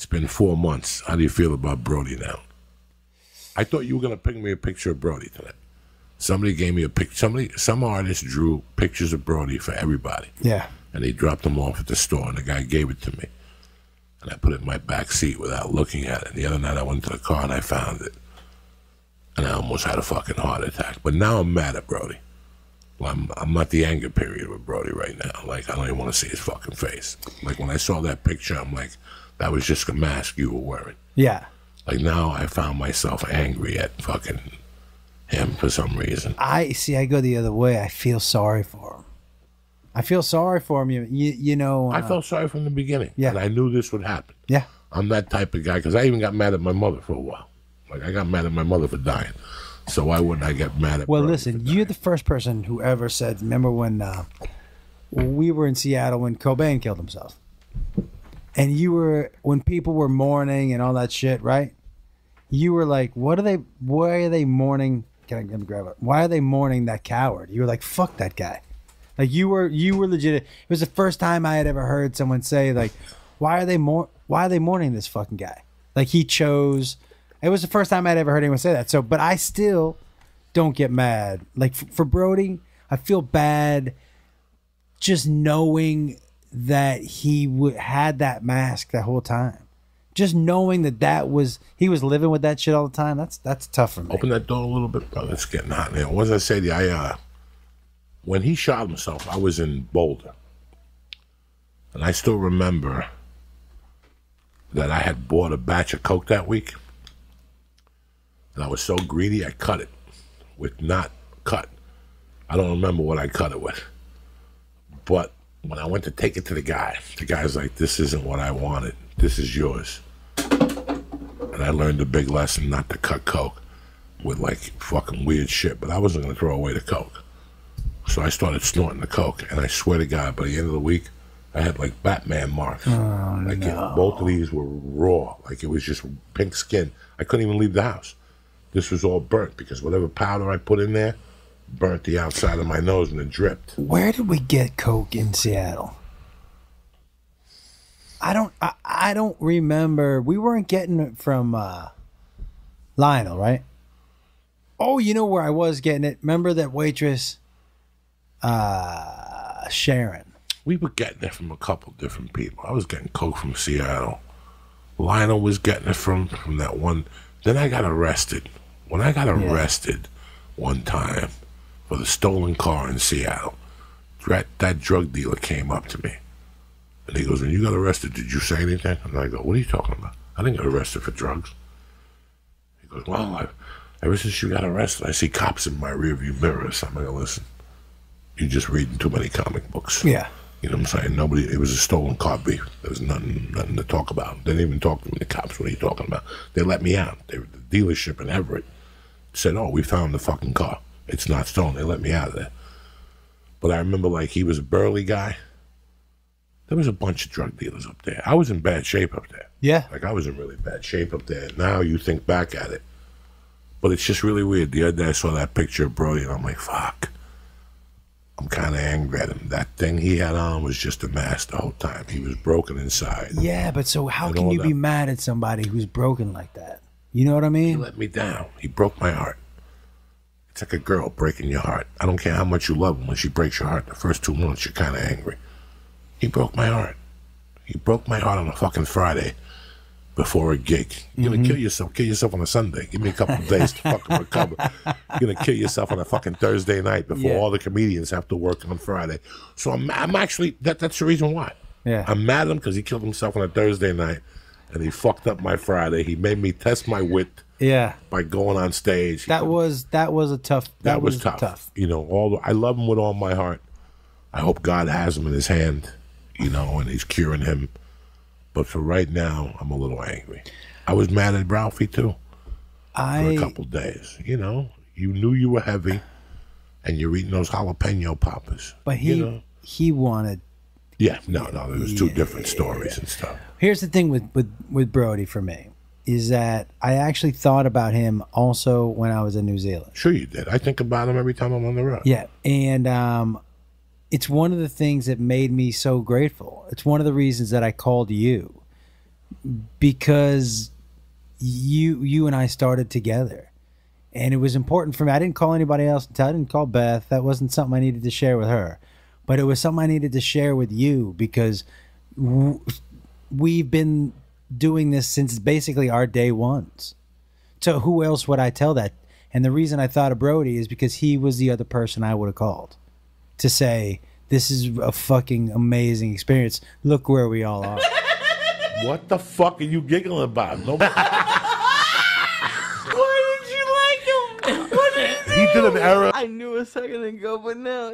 It's been 4 months. How do you feel about Brody now? I thought you were going to pick me a picture of Brody tonight. Somebody gave me a picture. Some artist drew pictures of Brody for everybody. Yeah. And he dropped them off at the store, and the guy gave it to me. And I put it in my back seat without looking at it. And the other night I went to the car and I found it. And I almost had a fucking heart attack. But now I'm mad at Brody. Well, I'm not the anger period with Brody right now. Like, I don't even want to see his fucking face. Like, when I saw that picture, I'm like, that was just a mask you were wearing. Yeah. Like, now I found myself angry at fucking him for some reason. I go the other way. I feel sorry for him. I feel sorry for him. You know. I felt sorry from the beginning. Yeah. And I knew this would happen. Yeah. I'm that type of guy, because I even got mad at my mother for a while. Like, I got mad at my mother for dying. So why wouldn't I get mad at Well, Brody listen, you're the first person who ever said, remember when we were in Seattle when Cobain killed himself? And you were, when people were mourning and all that shit, right? You were like, why are they mourning? Let me grab it. Why are they mourning that coward? You were like, fuck that guy. Like, you were legit. It was the first time I had ever heard someone say, like, why are they mourning this fucking guy? Like, he chose. It was the first time I'd ever heard anyone say that. So, but I still don't get mad. Like, for Brody, I feel bad just knowing that he had that mask that whole time. Just knowing that he was living with that shit all the time. That's tough for me. Open that door a little bit, brother. It's getting hot in here. What did I say to you? When he shot himself, I was in Boulder. And I still remember that I had bought a batch of Coke that week. And I was so greedy, I cut it with not cut. I don't remember what I cut it with. But when I went to take it to the guy's like, this isn't what I wanted. This is yours. And I learned a big lesson not to cut Coke with like fucking weird shit. But I wasn't going to throw away the Coke. So I started snorting the Coke. And I swear to God, by the end of the week, I had like Batman marks. Oh, like no. Both of these were raw. Like it was just pink skin. I couldn't even leave the house. This was all burnt because whatever powder I put in there burnt the outside of my nose and it dripped. Where did we get Coke in Seattle? I don't remember. We weren't getting it from Lionel, right? Oh, you know where I was getting it? Remember that waitress, Sharon? We were getting it from a couple different people. I was getting Coke from Seattle. Lionel was getting it from that one. Then I got arrested. When I got arrested one time for the stolen car in Seattle, that drug dealer came up to me. And he goes, when you got arrested, did you say anything? And I go, what are you talking about? I didn't get arrested for drugs. He goes, well, ever since you got arrested, I see cops in my rearview mirror. So I'm like, listen, you're just reading too many comic books. Yeah. You know what I'm saying? It was a stolen car beef. There was nothing to talk about. They didn't even talk to me, the cops. What are you talking about? They let me out. The dealership in Everett said, oh, we found the fucking car. It's not stolen. They let me out of there. But I remember, like, he was a burly guy. There was a bunch of drug dealers up there. I was in bad shape up there. Yeah. Like, I was in really bad shape up there. Now you think back at it. But it's just really weird. The other day I saw that picture of Brody, and I'm like, fuck. I'm kind of angry at him. That thing he had on was just a mask the whole time. He was broken inside. Yeah, but so how can you be mad at somebody who's broken like that? You know what I mean? He let me down. He broke my heart. It's like a girl breaking your heart. I don't care how much you love her. When she breaks your heart, the first 2 months, you're kind of angry. He broke my heart. He broke my heart on a fucking Friday before a gig. You're going to kill yourself. Kill yourself on a Sunday. Give me a couple of days to fucking recover. You're going to kill yourself on a fucking Thursday night before all the comedians have to work on Friday. So I'm actually, that's the reason why. Yeah. I'm mad at him because he killed himself on a Thursday night and he fucked up my Friday. He made me test my wit. Yeah. By going on stage. That was a tough. That was tough. You know, I love him with all my heart. I hope God has him in his hand, you know, and he's curing him. But for right now, I'm a little angry. I was mad at Ralphie too. For a couple days. You know, you knew you were heavy, and you're eating those jalapeno poppers. But he wanted. Yeah, no, there was two different stories and stuff. Here's the thing with Brody for me. Is that I actually thought about him also when I was in New Zealand. Sure you did. I think about him every time I'm on the road. Yeah, and it's one of the things that made me so grateful. It's one of the reasons that I called you because you and I started together. And it was important for me. I didn't call anybody else. I didn't call Beth. That wasn't something I needed to share with her. But it was something I needed to share with you because we've been doing this since basically our day ones. So who else would I tell that? And the reason I thought of Brody is because he was the other person I would have called to say, this is a fucking amazing experience. Look where we all are. What the fuck are you giggling about? No. He did an error. I knew a second ago, but now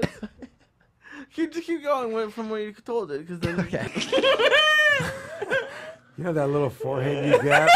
it's... keep going from where you told it, because then... Okay. You know that little forehead you got?